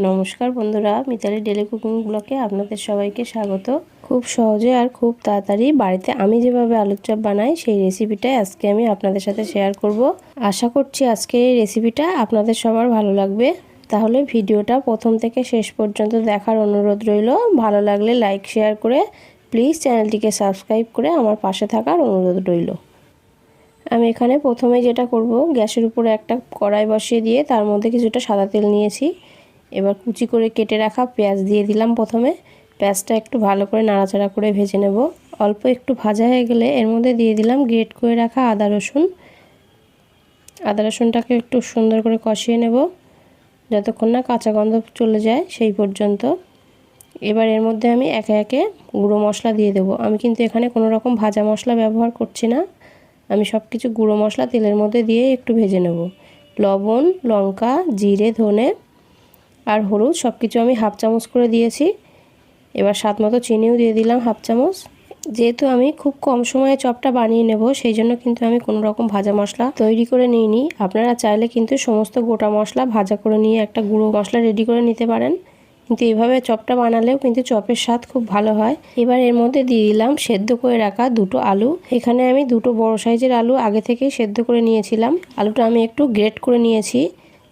নমস্কার বন্ধুরা, Mitali daily cooking ব্লগে আপনাদের সবাইকে স্বাগত। খুব সহজে আর খুব তাড়াতাড়ি বাড়িতে আমি যেভাবে আলুর চপ বানাই সেই রেসিপিটাই আজকে আমি আপনাদের সাথে শেয়ার করব। আশা করছি আজকে এই রেসিপিটা আপনাদের সবার ভালো লাগবে। তাহলে ভিডিওটা প্রথম থেকে শেষ পর্যন্ত দেখার অনুরোধ রইল। ভালো লাগলে লাইক শেয়ার করে প্লিজ চ্যানেলটিকে সাবস্ক্রাইব করে আমার পাশে থাকার অনুরোধ রইল। আমি এখানে প্রথমে যেটা করব, গ্যাসের উপরে একটা কড়াই বসিয়ে দিয়ে তার মধ্যে কিছুটা সাদা তেল নিয়েছি। এবার কুচি করে কেটে রাখা পেঁয়াজ দিয়ে দিলাম। প্রথমে পেঁয়াজটা একটু ভালো করে নাড়াচাড়া করে ভেজে নেব। অল্প একটু ভাজা হয়ে গেলে এর মধ্যে দিয়ে দিলাম গ্রেট করে রাখা আদা রসুনটাকে একটু সুন্দর করে কষিয়ে নেব যতক্ষণ না কাঁচা গন্ধ চলে যায় সেই পর্যন্ত। এবার এর মধ্যে আমি একে একে গুঁড়ো মশলা দিয়ে দেব। আমি কিন্তু এখানে কোনো রকম ভাজা মশলা ব্যবহার করছি না, আমি সব কিছু গুঁড়ো মশলা তেলের মধ্যে দিয়ে একটু ভেজে নেব। লবণ, লঙ্কা, জিরে, ধনে আর হলুদ সব কিছু আমি হাফ চামচ করে দিয়েছি। এবার স্বাদ মতো চিনিও দিয়ে দিলাম হাফ চামচ। যেহেতু আমি খুব কম সময়ে চপটা বানিয়ে নেব সেই জন্য কিন্তু আমি কোনো রকম ভাজা মশলা তৈরি করে নিইনি। আপনারা চাইলে কিন্তু সমস্ত গোটা মশলা ভাজা করে নিয়ে একটা গুঁড়ো মশলা রেডি করে নিতে পারেন, কিন্তু এইভাবে চপটা বানালেও কিন্তু চপের স্বাদ খুব ভালো হয়। এবার এর মধ্যে দিয়ে দিলাম সেদ্ধ করে রাখা দুটো আলু। এখানে আমি দুটো বড় সাইজের আলু আগে থেকেই সেদ্ধ করে নিয়েছিলাম। আলুটা আমি একটু গ্রেট করে নিয়েছি।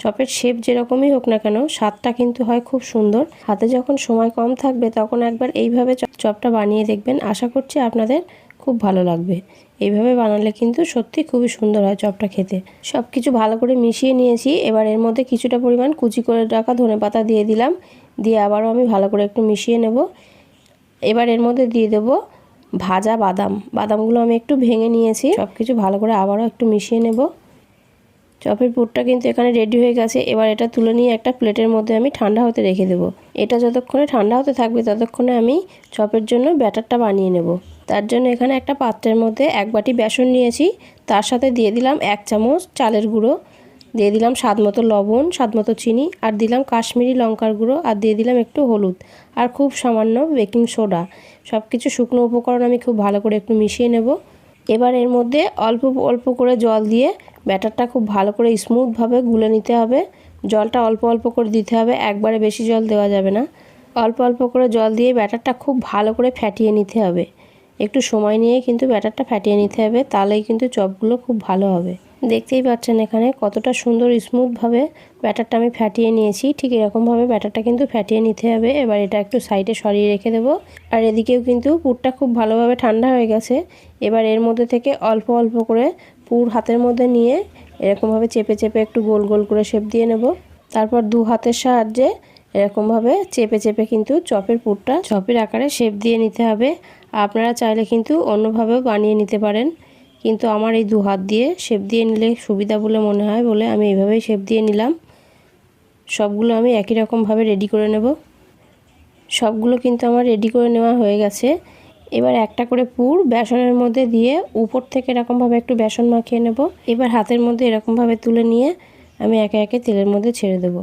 চপের শেপ যেরকমই হোক না কেন স্বাদটা কিন্তু হয় খুব সুন্দর। হাতে যখন সময় কম থাকবে তখন একবার এইভাবে চপটা বানিয়ে দেখবেন, আশা করছি আপনাদের খুব ভালো লাগবে। এইভাবে বানালে কিন্তু সত্যি খুবই সুন্দর হয় চপটা খেতে। সব কিছু ভালো করে মিশিয়ে নিয়েছি। এবার এর মধ্যে কিছুটা পরিমাণ কুচি করে রাখা ধনেপাতা দিয়ে দিলাম, দিয়ে আবারও আমি ভালো করে একটু মিশিয়ে নেব। এবার এর মধ্যে দিয়ে দেব ভাজা বাদামগুলো আমি একটু ভেঙে নিয়েছি। সব কিছু ভালো করে আবারও একটু মিশিয়ে নেব। চপের পুরটা কিন্তু এখানে রেডি হয়ে গেছে। এবার এটা তুলে নিয়ে একটা প্লেটের মধ্যে আমি ঠান্ডা হতে রেখে দেবো। এটা যতক্ষণে ঠান্ডা হতে থাকবে ততক্ষণে আমি চপের জন্য ব্যাটারটা বানিয়ে নেব। তার জন্য এখানে একটা পাত্রের মধ্যে এক বাটি বেসন নিয়েছি, তার সাথে দিয়ে দিলাম 1 চামচ চালের গুঁড়ো, দিয়ে দিলাম স্বাদ মতো লবণ, স্বাদ মতো চিনি, আর দিলাম কাশ্মীরি লঙ্কার গুঁড়ো, আর দিয়ে দিলাম একটু হলুদ আর খুব সামান্য বেকিং সোডা। সব কিছু শুকনো উপকরণ আমি খুব ভালো করে একটু মিশিয়ে নেব। এবার এর মধ্যে অল্প অল্প করে জল দিয়ে ব্যাটারটা খুব ভালো করে স্মুথভাবে গুলে নিতে হবে। জলটা অল্প অল্প করে দিতে হবে, একবারে বেশি জল দেওয়া যাবে না। অল্প অল্প করে জল দিয়ে ব্যাটারটা খুব ভালো করে ফ্যাটিয়ে নিতে হবে। একটু সময় নিয়ে কিন্তু ব্যাটারটা ফ্যাটিয়ে নিতে হবে, তাহলেই কিন্তু চপগুলো খুব ভালো হবে। দেখতেই পাচ্ছেন এখানে কতটা সুন্দর স্মুথভাবে ব্যাটারটা আমি ফ্যাটিয়ে নিয়েছি। ঠিক এরকমভাবে ব্যাটারটা কিন্তু ফ্যাটিয়ে নিতে হবে। এবার এটা একটু সাইডে সরিয়ে রেখে দেবো। আর এদিকেও কিন্তু পুরটা খুব ভালোভাবে ঠান্ডা হয়ে গেছে। এবার এর মধ্যে থেকে অল্প অল্প করে পুর হাতের মধ্যে নিয়ে এরকমভাবে চেপে চেপে একটু গোল গোল করে শেপ দিয়ে নেব। তারপর দু হাতের সাহায্যে এরকমভাবে চেপে চেপে কিন্তু চপের আকারে শেপ দিয়ে নিতে হবে। আপনারা চাইলে কিন্তু অন্যভাবেও বানিয়ে নিতে পারেন, কিন্তু আমার এই দু হাত দিয়ে শেপ দিয়ে নিলে সুবিধা বলে মনে হয় বলে আমি এইভাবেই শেপ দিয়ে নিলাম। সবগুলো আমি একই রকমভাবে রেডি করে নেব। সবগুলো কিন্তু আমার রেডি করে নেওয়া হয়ে গেছে। এবার একটা করে পুর বেসনের মধ্যে দিয়ে উপর থেকে এরকমভাবে একটু বেসন মাখিয়ে নেব। এবার হাতের মধ্যে এরকমভাবে তুলে নিয়ে আমি একে একে তেলের মধ্যে ছেড়ে দেব।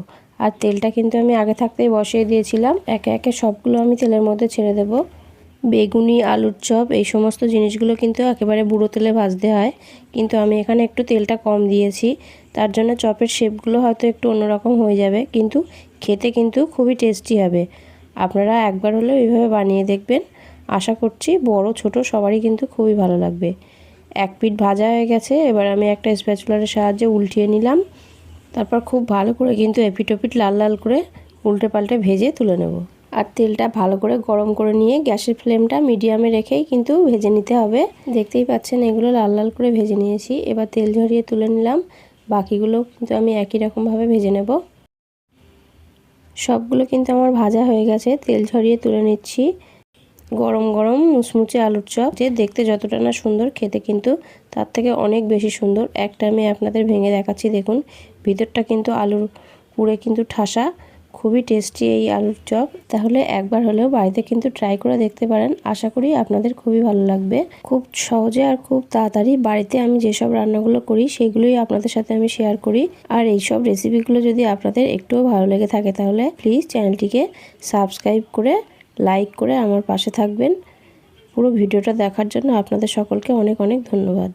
আর তেলটা কিন্তু আমি আগে থাকতেই বসিয়ে দিয়েছিলাম। একে একে সবগুলো আমি তেলের মধ্যে ছেড়ে দেব। বেগুনি, আলুর চপ এই সমস্ত জিনিসগুলো কিন্তু একেবারে বুড়ো তেলে ভাজতে হয়, কিন্তু আমি এখানে একটু তেলটা কম দিয়েছি। তার জন্য চপের শেপগুলো হয়তো একটু অন্যরকম হয়ে যাবে, কিন্তু খেতে কিন্তু খুবই টেস্টি হবে। আপনারা একবার হলেও এইভাবে বানিয়ে দেখবেন, আশা করছি বড় ছোট সবারই কিন্তু খুবই ভালো লাগবে। এক পিঠ ভাজা হয়ে গেছে। এবার আমি একটা স্প্যাচুলারের সাহায্যে উল্টিয়ে নিলাম। তারপর খুব ভালো করে কিন্তু এপিট ওপিট লাল লাল করে উল্টে পাল্টে ভেজে তুলে নেব। আর তেলটা ভালো করে গরম করে নিয়ে গ্যাসের ফ্লেমটা মিডিয়ামে রেখেই কিন্তু ভেজে নিতে হবে। দেখতেই পাচ্ছেন এগুলো লাল লাল করে ভেজে নিয়েছি। এবার তেল ঝরিয়ে তুলে নিলাম। বাকিগুলো কিন্তু আমি একই রকমভাবে ভেজে নেব। সবগুলো কিন্তু আমার ভাজা হয়ে গেছে, তেল ঝরিয়ে তুলে নিচ্ছি। গরম গরম মুচমুচে আলুর চপ যে দেখতে যতটা না সুন্দর, খেতে কিন্তু তার থেকে অনেক বেশি সুন্দর। একটা আমি আপনাদের ভেঙে দেখাচ্ছি, দেখুন ভিতরটা কিন্তু আলুর পুরে কিন্তু ঠাসা। খুবই টেস্টি এই আলুর চপ। তাহলে একবার হলেও বাড়িতে কিন্তু ট্রাই করে দেখতে পারেন, আশা করি আপনাদের খুবই ভালো লাগবে। খুব সহজে আর খুব তাড়াতাড়ি বাড়িতে আমি যেসব রান্নাগুলো করি সেগুলোই আপনাদের সাথে আমি শেয়ার করি। আর এইসব রেসিপিগুলো যদি আপনাদের একটুও ভালো লেগে থাকে তাহলে প্লিজ চ্যানেলটিকে সাবস্ক্রাইব করে লাইক করে আমার পাশে থাকবেন। পুরো ভিডিওটা দেখার জন্য আপনাদের সকলকে অনেক অনেক ধন্যবাদ।